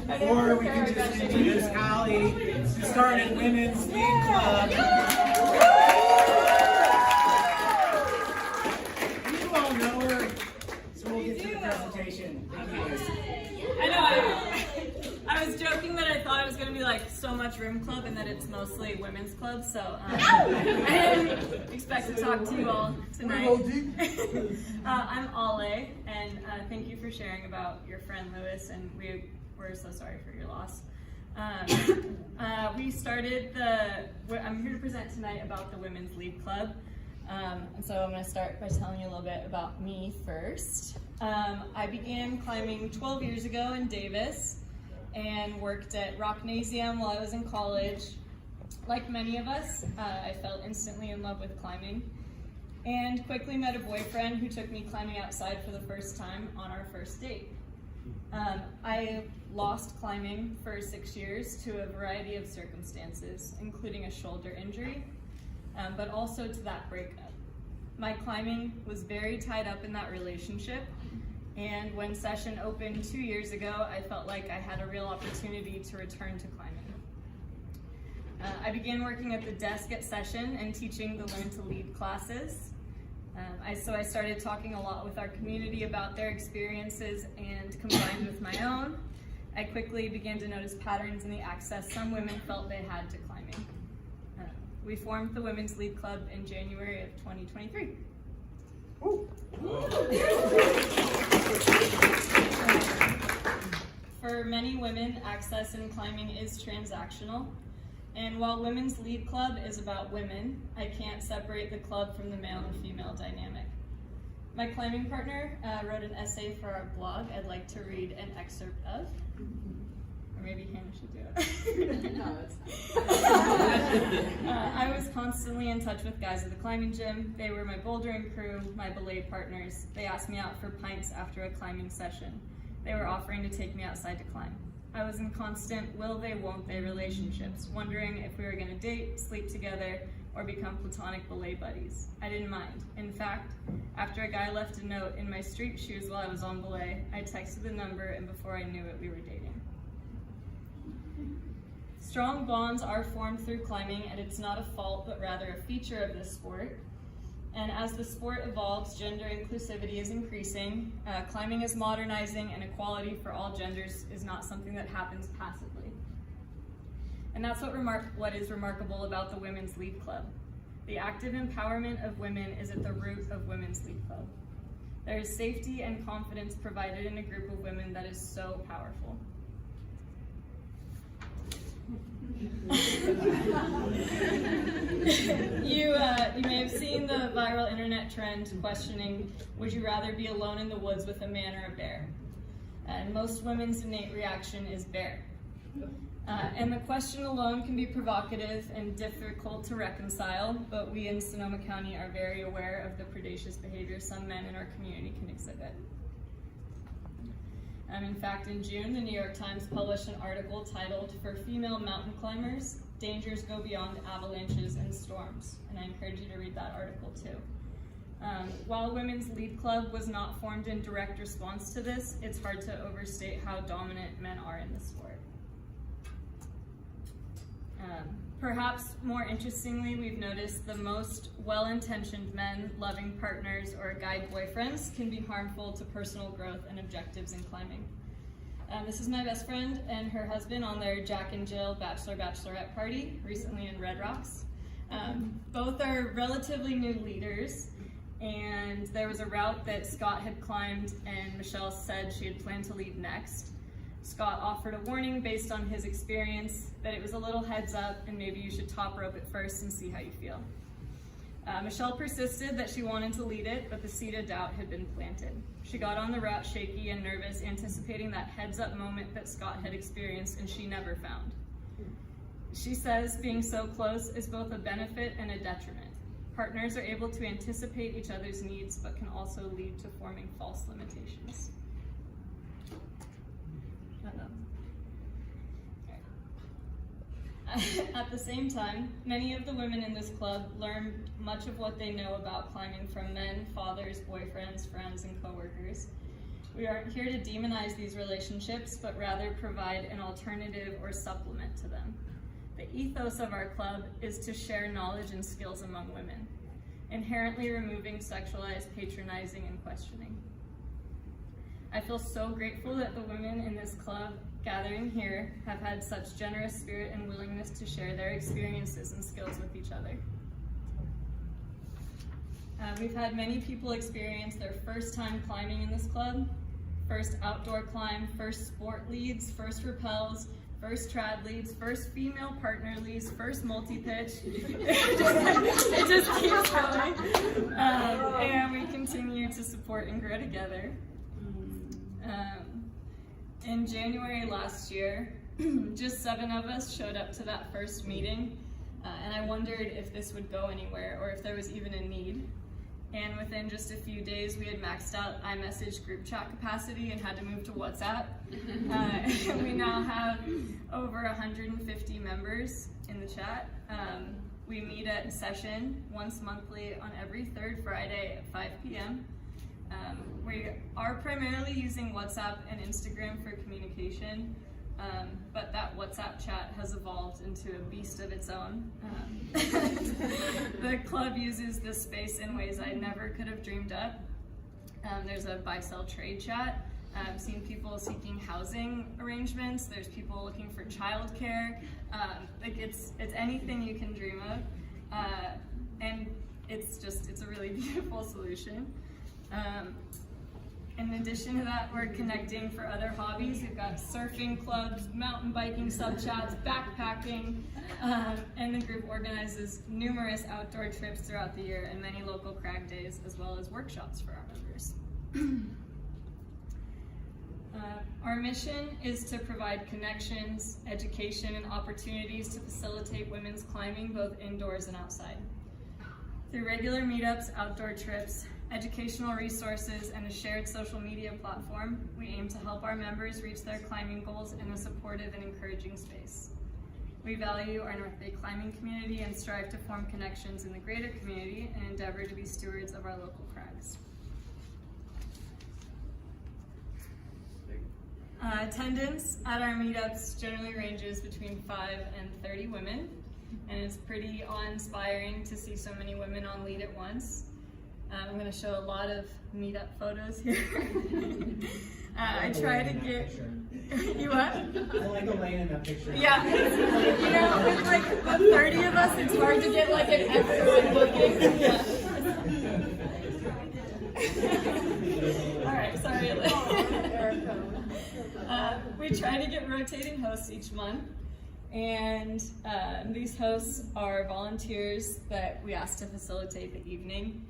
Or we can just introduce Allie, who started Women's League Club. You all know her, so we'll get to the presentation. Thank you guys. I know, I was joking that I thought it was going to be like so much room club and that it's mostly women's club, so I didn't expect to talk to you all tonight. I'm Ale, and thank you for sharing about your friend Lewis, and we're so sorry for your loss. We started I'm here to present tonight about the Women's League Club, and so I'm going to start by telling you a little bit about me first. I began climbing 12 years ago in Davis and worked at Rocknasium while I was in college. Like many of us, I fell instantly in love with climbing and quickly met a boyfriend who took me climbing outside for the first time on our first date. I lost climbing for 6 years to a variety of circumstances, including a shoulder injury, but also to that breakup. My climbing was very tied up in that relationship, and when session opened 2 years ago, I felt like I had a real opportunity to return to climbing. I began working at the desk at session and teaching the Learn to Lead classes. So I started talking a lot with our community about their experiences, and combined with my own, I quickly began to notice patterns in the access some women felt they had to climbing. We formed the Women's League Club in January of 2023. For many women, access in climbing is transactional. And while Women's Lead Club is about women, I can't separate the club from the male and female dynamic. My climbing partner wrote an essay for our blog I'd like to read an excerpt of. Or maybe Hannah should do it. No, it's not. I was constantly in touch with guys at the climbing gym. They were my bouldering crew, my belay partners. They asked me out for pints after a climbing session. They were offering to take me outside to climb. I was in constant will they, won't they relationships, wondering if we were going to date, sleep together, or become platonic belay buddies. I didn't mind. In fact, after a guy left a note in my street shoes while I was on belay, I texted the number, and before I knew it, we were dating. Strong bonds are formed through climbing, and it's not a fault, but rather a feature of this sport. And as the sport evolves, gender inclusivity is increasing, climbing is modernizing, and equality for all genders is not something that happens passively. And that's what is remarkable about the Women's League Club. The active empowerment of women is at the root of Women's League Club. There is safety and confidence provided in a group of women that is so powerful. You may have seen the viral internet trend questioning, would you rather be alone in the woods with a man or a bear? And most women's innate reaction is bear. And the question alone can be provocative and difficult to reconcile, but we in Sonoma County are very aware of the predacious behavior some men in our community can exhibit. In fact, in June, the New York Times published an article titled, "For Female Mountain Climbers, Dangers Go Beyond Avalanches and Storms," and I encourage you to read that article too. While Women's Lead Club was not formed in direct response to this, it's hard to overstate how dominant men are in the sport. Perhaps more interestingly, we've noticed the most well-intentioned men, loving partners, or guide boyfriends can be harmful to personal growth and objectives in climbing. This is my best friend and her husband on their Jack and Jill Bachelor-Bachelorette party recently in Red Rocks. Both are relatively new leaders, and there was a route that Scott had climbed and Michelle said she had planned to lead next. Scott offered a warning based on his experience that it was a little heads up and maybe you should top rope it first and see how you feel. Michelle persisted that she wanted to lead it, but the seed of doubt had been planted. She got on the route shaky and nervous, anticipating that heads up moment that Scott had experienced and she never found. She says being so close is both a benefit and a detriment. Partners are able to anticipate each other's needs, but can also lead to forming false limitations. At the same time, many of the women in this club learned much of what they know about climbing from men, fathers, boyfriends, friends, and coworkers. We aren't here to demonize these relationships, but rather provide an alternative or supplement to them. The ethos of our club is to share knowledge and skills among women, inherently removing sexualized patronizing and questioning. I feel so grateful that the women in this club gathering here have had such generous spirit and willingness to share their experiences and skills with each other. We've had many people experience their first time climbing in this club, first outdoor climb, first sport leads, first rappels, first trad leads, first female partner leads, first multi-pitch. It just keeps going. And we continue to support and grow together. In January last year, just 7 of us showed up to that first meeting, and I wondered if this would go anywhere or if there was even a need. And within just a few days, we had maxed out iMessage group chat capacity and had to move to WhatsApp. We now have over 150 members in the chat. We meet at session once monthly on every 3rd Friday at 5 p.m. We are primarily using WhatsApp and Instagram for communication, but that WhatsApp chat has evolved into a beast of its own. The club uses this space in ways I never could have dreamed up. There's a buy-sell trade chat. I've seen people seeking housing arrangements. There's people looking for childcare. Like it's anything you can dream of, and it's a really beautiful solution. In addition to that, we're connecting for other hobbies. We've got surfing clubs, mountain biking sub-chats, backpacking, and the group organizes numerous outdoor trips throughout the year and many local crag days, as well as workshops for our members. Our mission is to provide connections, education, and opportunities to facilitate women's climbing both indoors and outside. Through regular meetups, outdoor trips, educational resources, and a shared social media platform, we aim to help our members reach their climbing goals in a supportive and encouraging space. We value our North Bay climbing community and strive to form connections in the greater community and endeavor to be stewards of our local crags. Attendance at our meetups generally ranges between 5 and 30 women, and it's pretty awe-inspiring to see so many women on lead at once. I'm going to show a lot of meetup photos here. I try to get... You what? I like Elaine in that picture. Yeah, you know, with like the 30 of us, it's hard to get like an everyone looking. Yeah. All right, sorry, Elaine. We try to get rotating hosts each month, and these hosts are volunteers that we ask to facilitate the evening.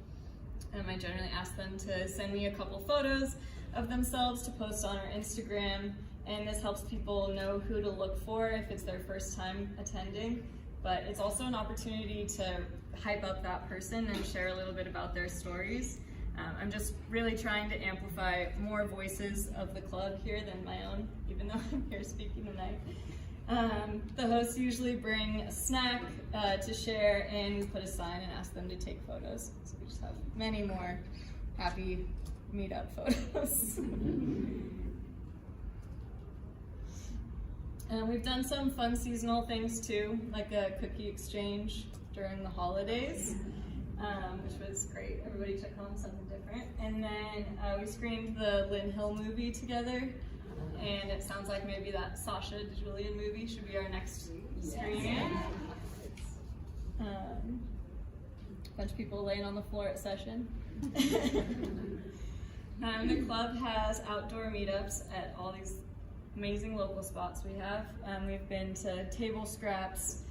I generally ask them to send me a couple photos of themselves to post on our Instagram, and this helps people know who to look for if it's their first time attending, but it's also an opportunity to hype up that person and share a little bit about their stories. I'm just really trying to amplify more voices of the club here than my own, even though I'm here speaking tonight. The hosts usually bring a snack to share, and we put a sign and ask them to take photos. So we just have many more happy meetup photos. We've done some fun seasonal things too, like a cookie exchange during the holidays, which was great. Everybody took home something different. And then we screened the Lynn Hill movie together, and it sounds like maybe that Sasha Julian movie should be our next screening. A bunch of people laying on the floor at session. The club has outdoor meetups at all these amazing local spots we have. We've been to Table Scraps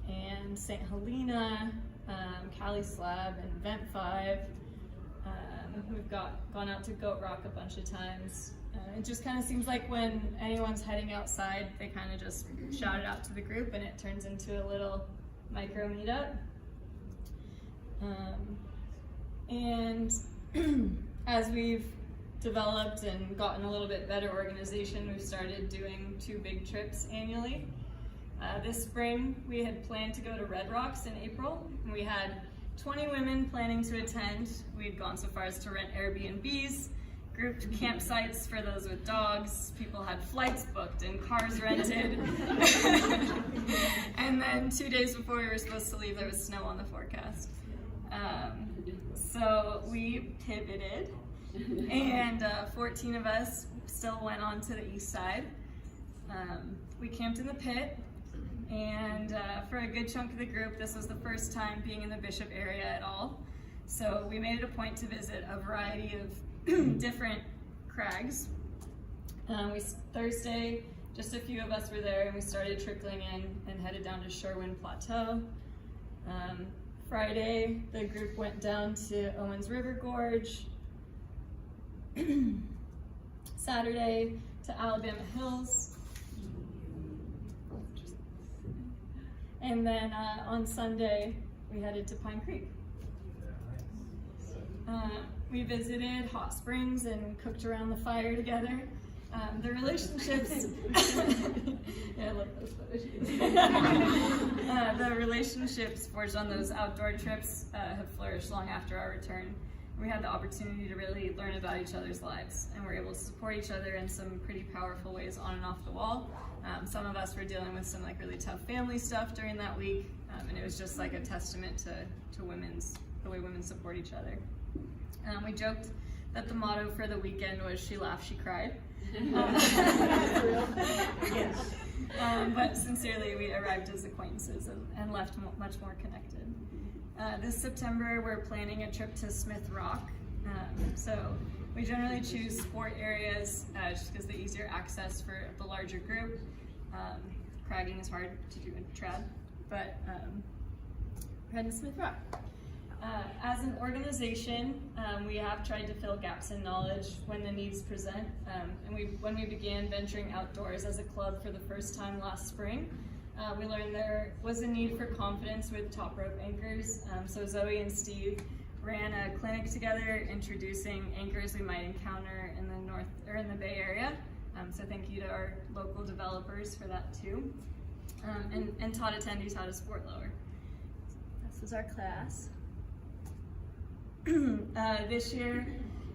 and St. Helena, Cali Slab, and Vent 5. We've gone out to Goat Rock a bunch of times. It just kind of seems like when anyone's heading outside, they kind of just shout it out to the group, and it turns into a little micro meetup. And as we've developed and gotten a little bit better organization, we've started doing 2 big trips annually. This spring, we had planned to go to Red Rocks in April, and we had 20 women planning to attend. We had gone so far as to rent Airbnbs, grouped campsites for those with dogs. People had flights booked and cars rented. And then 2 days before we were supposed to leave, there was snow on the forecast. So we pivoted, and 14 of us still went on to the east side. We camped in the pit, and for a good chunk of the group, this was the first time being in the Bishop area at all. So we made it a point to visit a variety of different crags. Thursday, just a few of us were there, and we started trickling in and headed down to Sherwin Plateau. Friday, the group went down to Owens River Gorge. Saturday to Alabama Hills. And then on Sunday, we headed to Pine Creek. We visited hot springs and cooked around the fire together. The relationships, yeah, I love those photos. The relationships forged on those outdoor trips have flourished long after our return. We had the opportunity to really learn about each other's lives, and we're able to support each other in some pretty powerful ways on and off the wall. Some of us were dealing with some like really tough family stuff during that week, and it was just like a testament to the way women support each other. We joked that the motto for the weekend was "She laughed, she cried." But sincerely, we arrived as acquaintances and left much more connected. This September, we're planning a trip to Smith Rock. So we generally choose sport areas just because the easier access for the larger group. Cragging is hard to do in trad, but we're heading to Smith Rock. As an organization, we have tried to fill gaps in knowledge when the needs present. And when we began venturing outdoors as a club for the first time last spring, we learned there was a need for confidence with top rope anchors. So Zoe and Steve ran a clinic together introducing anchors we might encounter in the Bay Area. So thank you to our local developers for that too. And taught attendees how to sport lower. This was our class. This year,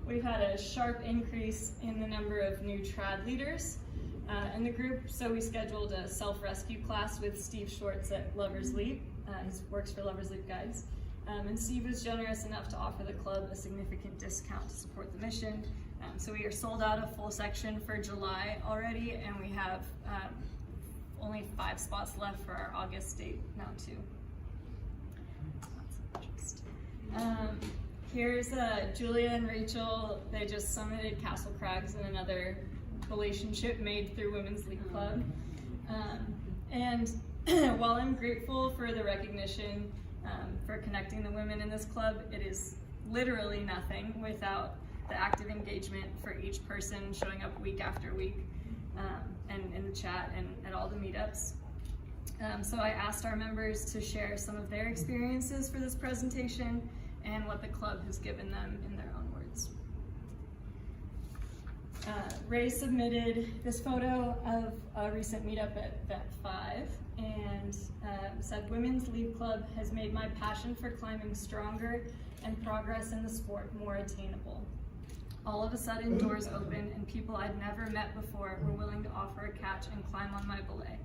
we've had a sharp increase in the number of new trad leaders in the group, so we scheduled a self-rescue class with Steve Schwartz at Lovers Leap. He works for Lovers Leap Guides. And Steve was generous enough to offer the club a significant discount to support the mission. So we are sold out a full section for July already, and we have only 5 spots left for our August date now too. Here's Julia and Rachel. They just summited Castle Crags in another relationship made through Women's League Club. And while I'm grateful for the recognition for connecting the women in this club, it is literally nothing without the active engagement for each person showing up week after week and in the chat and at all the meetups. So I asked our members to share some of their experiences for this presentation and what the club has given them in their own words. Ray submitted this photo of a recent meetup at Vet 5 and said, "Women's League Club has made my passion for climbing stronger and progress in the sport more attainable. All of a sudden, doors opened and people I'd never met before were willing to offer a catch and climb on my belay.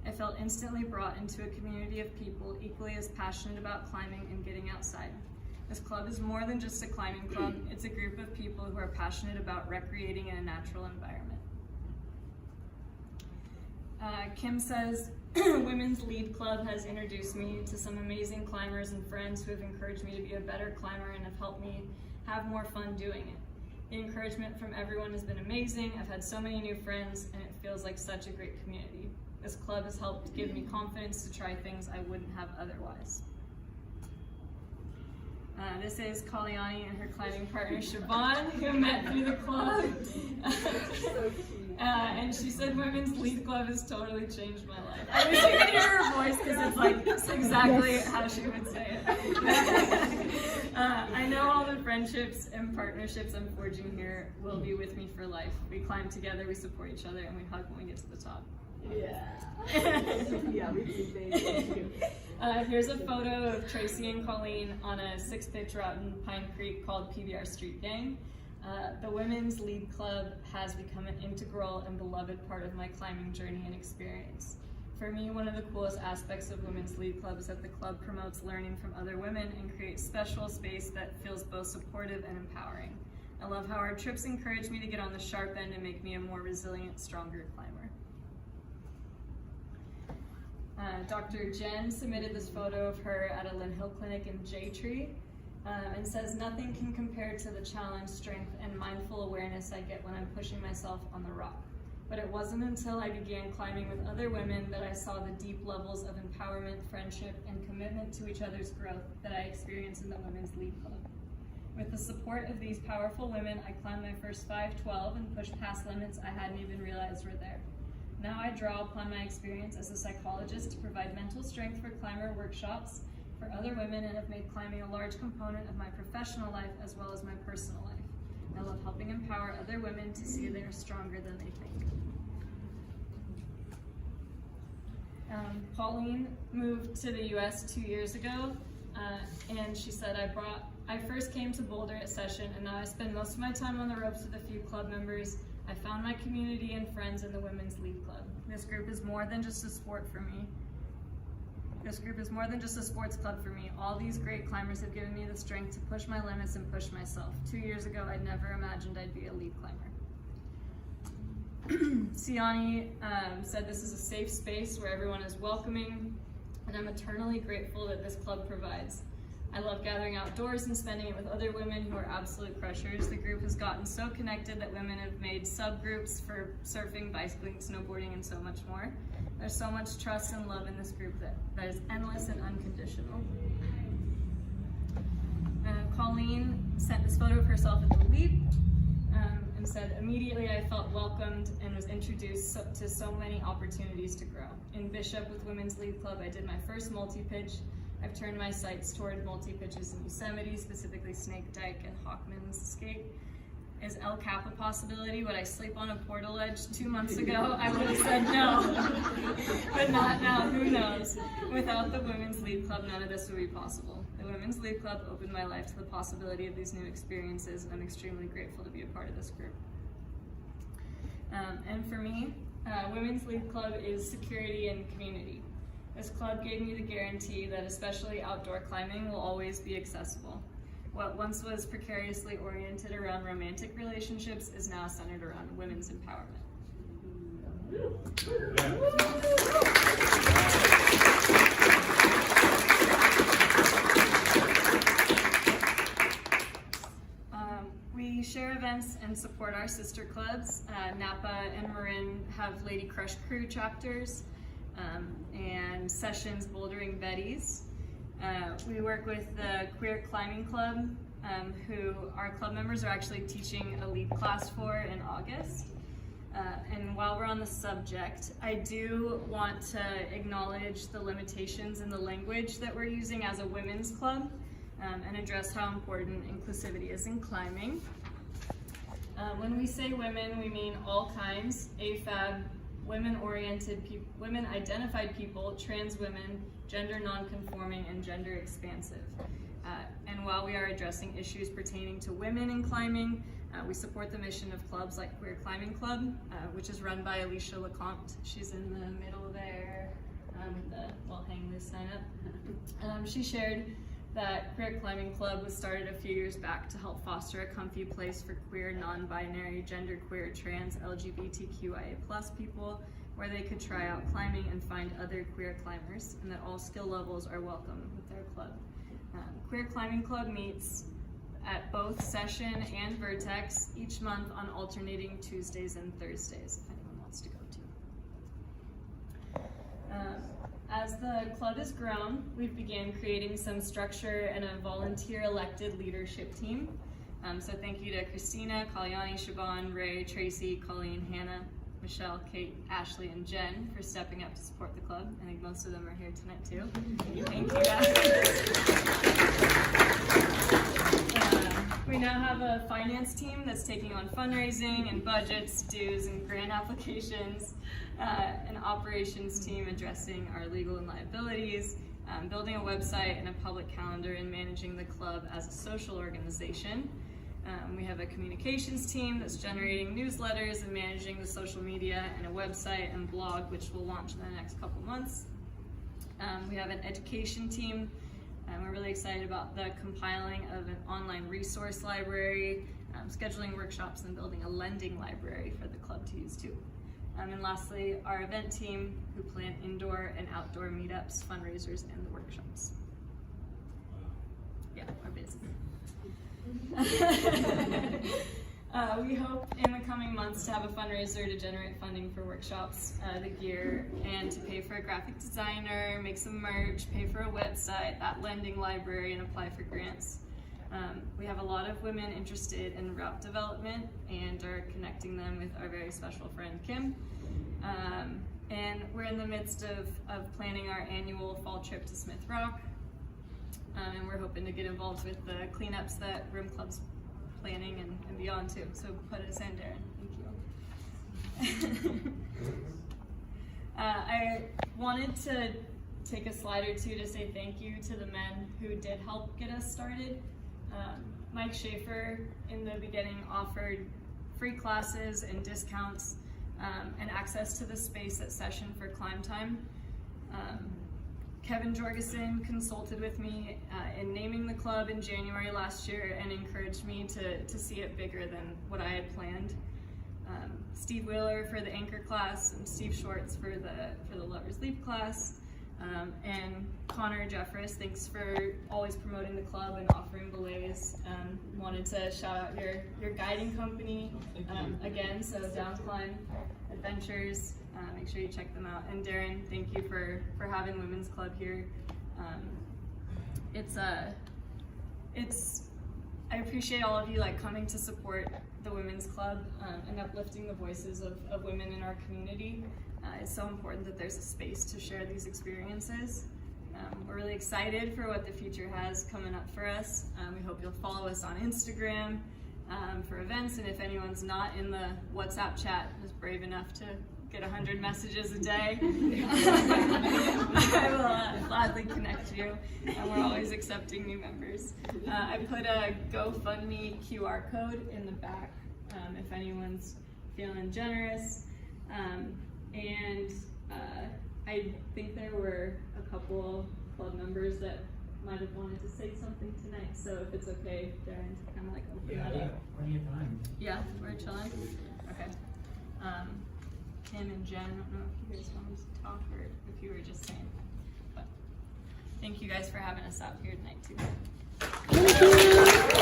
I felt instantly brought into a community of people equally as passionate about climbing and getting outside. This club is more than just a climbing club, it's a group of people who are passionate about recreating in a natural environment." Kim says, "Women's Lead Club has introduced me to some amazing climbers and friends who have encouraged me to be a better climber and have helped me have more fun doing it. The encouragement from everyone has been amazing. I've had so many new friends and it feels like such a great community. This club has helped give me confidence to try things I wouldn't have otherwise." This is Kalyani and her climbing partner Siobhan, who met through the club. And she said, "Women's Lead Club has totally changed my life." I wish you could hear her voice because it's exactly how she would say it. "I know all the friendships and partnerships I'm forging here will be with me for life. We climb together, we support each other, and we hug when we get to the top." Yeah. Yeah, we do. Thank you. Here's a photo of Tracy and Colleen on a 6-pitch route in Pine Creek called PBR Street Gang. The Women's Lead Club has become an integral and beloved part of my climbing journey and experience. For me, one of the coolest aspects of Women's Lead Club is that the club promotes learning from other women and creates special space that feels both supportive and empowering. I love how our trips encourage me to get on the sharp end and make me a more resilient, stronger climber. Dr. Jen submitted this photo of her at a Lynn Hill clinic in J-Tree and says, "Nothing can compare to the challenge, strength, and mindful awareness I get when I'm pushing myself on the rock. But it wasn't until I began climbing with other women that I saw the deep levels of empowerment, friendship, and commitment to each other's growth that I experienced in the Women's Lead Club. With the support of these powerful women, I climbed my first 512 and pushed past limits I hadn't even realized were there. Now I draw upon my experience as a psychologist to provide mental strength for climber workshops for other women and have made climbing a large component of my professional life as well as my personal life. I love helping empower other women to see they are stronger than they think." Pauline moved to the US 2 years ago, and she said, I first came to Boulder at session, and now I spend most of my time on the ropes with a few club members. I found my community and friends in the Women's Lead Club. This group is more than just a sport for me. This group is more than just a sports club for me. All these great climbers have given me the strength to push my limits and push myself. 2 years ago, I never imagined I'd be a lead climber. Siani said, "This is a safe space where everyone is welcoming, and I'm eternally grateful that this club provides. I love gathering outdoors and spending it with other women who are absolute crushers. The group has gotten so connected that women have made subgroups for surfing, bicycling, snowboarding, and so much more. There's so much trust and love in this group that is endless and unconditional." Colleen sent this photo of herself at the leap and said, "Immediately I felt welcomed and was introduced to so many opportunities to grow. In Bishop with Women's Lead Club, I did my first multi-pitch. I've turned my sights toward multi-pitches in Yosemite, specifically Snake Dyke and Hawkman's Escape. Is El Cap a possibility? Would I sleep on a portal edge 2 months ago? I would have said no, but not now, who knows? Without the Women's Lead Club, none of this would be possible. The Women's Lead Club opened my life to the possibility of these new experiences, and I'm extremely grateful to be a part of this group." And for me, Women's Lead Club is security and community. This club gave me the guarantee that especially outdoor climbing will always be accessible. What once was precariously oriented around romantic relationships is now centered around women's empowerment. We share events and support our sister clubs. Napa and Marin have Lady Crush Crew chapters, and Sessions Bouldering Betties. We work with the Queer Climbing Club, who our club members are actually teaching a lead class for in August. And while we're on the subject, I do want to acknowledge the limitations in the language that we're using as a women's club, and address how important inclusivity is in climbing. When we say women, we mean all kinds: AFAB, women-oriented people, women-identified people, trans women, gender non-conforming, and gender expansive. And while we are addressing issues pertaining to women in climbing, we support the mission of clubs like Queer Climbing Club, which is run by Alicia LeCompte. She's in the middle there with the "Well, hang this sign up." She shared that Queer Climbing Club was started a few years back to help foster a comfy place for queer, non-binary, genderqueer, trans, LGBTQIA+ people, where they could try out climbing and find other queer climbers, and that all skill levels are welcome with their club. Queer Climbing Club meets at both Session and Vertex each month on alternating Tuesdays and Thursdays, if anyone wants to go to. As the club has grown, we've began creating some structure and a volunteer-elected leadership team. So thank you to Christina, Kalyani, Shaban, Ray, Tracy, Colleen, Hannah, Michelle, Kate, Ashley, and Jen for stepping up to support the club. I think most of them are here tonight too. Thank you guys. We now have a finance team that's taking on fundraising and budgets, dues, and grant applications, an operations team addressing our legal and liabilities, building a website and a public calendar, and managing the club as a social organization. We have a communications team that's generating newsletters and managing the social media and a website and blog, which will launch in the next couple months. We have an education team, and we're really excited about the compiling of an online resource library, scheduling workshops, and building a lending library for the club to use too. And lastly, our event team, who plan indoor and outdoor meetups, fundraisers, and the workshops. Yeah, we're busy. We hope in the coming months to have a fundraiser to generate funding for workshops, the gear, and to pay for a graphic designer, make some merch, pay for a website, that lending library, and apply for grants. We have a lot of women interested in route development and are connecting them with our very special friend Kim. And we're in the midst of planning our annual fall trip to Smith Rock. And we're hoping to get involved with the cleanups that Room Club's planning and beyond too. So put us in, Darren. Thank you. I wanted to take a slide or two to say thank you to the men who did help get us started. Mike Schaefer in the beginning offered free classes and discounts and access to the space at session for climb time. Kevin Jorgensen consulted with me in naming the club in January last year and encouraged me to see it bigger than what I had planned. Steve Wheeler for the anchor class, and Steve Schwartz for the Lovers Leap class. And Connor Jeffress, thanks for always promoting the club and offering belays. Wanted to shout out your guiding company again, so Downclimb Adventures. Make sure you check them out. And Darren, thank you for having Women's Club here. I appreciate all of you coming to support the Women's Club and uplifting the voices of women in our community. It's so important that there's a space to share these experiences. We're really excited for what the future has coming up for us. We hope you'll follow us on Instagram for events, and if anyone's not in the WhatsApp chat, is brave enough to get 100 messages a day, I will gladly connect you, and we're always accepting new members. I put a GoFundMe QR code in the back if anyone's feeling generous. And I think there were a couple club members that might have wanted to say something tonight, so if it's okay, Darren, to kind of open that up. Plenty of time. Yeah, we're chilling? Okay. Tim and Jen, I don't know if you guys wanted to talk or if you were just saying, but thank you guys for having us out here tonight too. Thank you.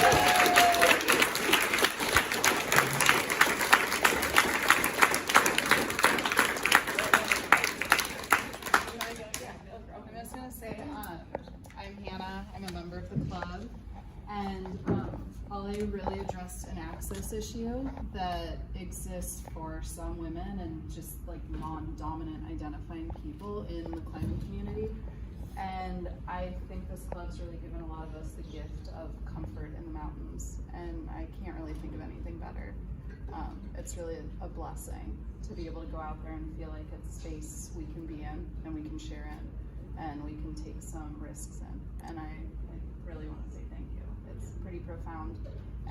I'm a member of the club, and Polly really addressed an access issue that exists for some women and just non-dominant identifying people in the climbing community. And I think this club's really given a lot of us the gift of comfort in the mountains, and I can't really think of anything better. It's really a blessing to be able to go out there and feel like it's a space we can be in and we can share in and we can take some risks in. And I really want to say thank you. It's pretty profound.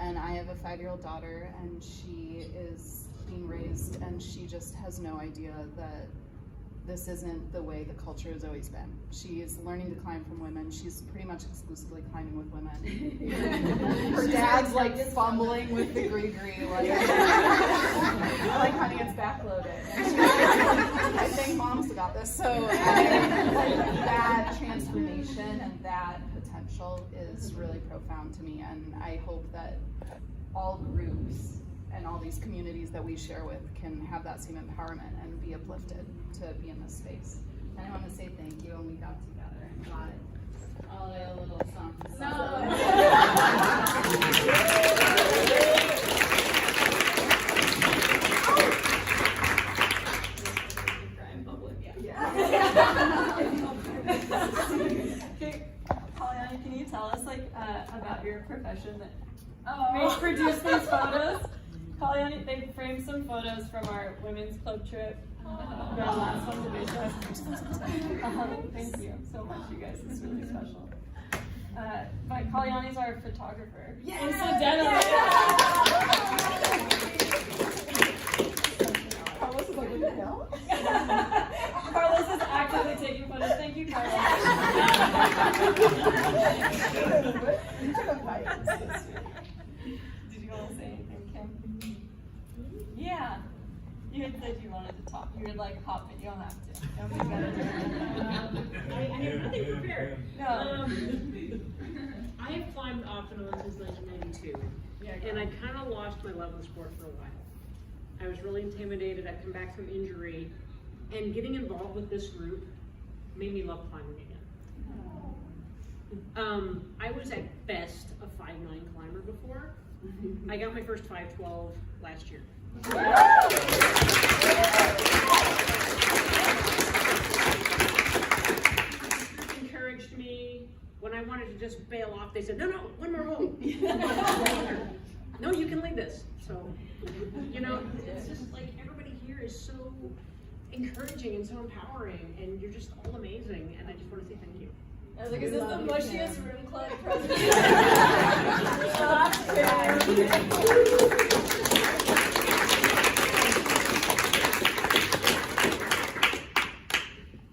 And I have a 5-year-old daughter, and she is being raised, and she just has no idea that this isn't the way the culture has always been. She is learning to climb from women. She's pretty much exclusively climbing with women. Her dad's fumbling with the gree-gree, honey, it's backloaded. I think mom's got this. So that transformation and that potential is really profound to me, and I hope that all groups and all these communities that we share with can have that same empowerment and be uplifted to be in this space. And I want to say thank you, and we got together and got all a little something. Okay, Pollyanna, can you tell us about your profession that produced these photos? Pollyanna, they framed some photos from our women's club trip. Our last one to Bishop. Thank you so much, you guys. It's really special. But Kalyani's our photographer. Yeah. Incidentally. Carlos is like, what the hell? Carlos is actively taking photos. Thank you, Carlos. You took a bite. Did you want to say anything, Kim? Yeah. You had said you wanted to talk. You would like hop, but you don't have to. Don't be bad. I have nothing prepared. No. I have climbed off and on since 1992, and I kind of lost my love of the sport for a while. I was really intimidated. I'd come back from injury, and getting involved with this group made me love climbing again. I was at best a 5'9" climber before. I got my first 5'12" last year. Encouraged me. When I wanted to just bail off, they said, no, one more hole. No, you can lead this. So, you know, it's just like everybody here is so encouraging and so empowering, and you're just all amazing, and I just want to say thank you. I was like, is this the mushiest room club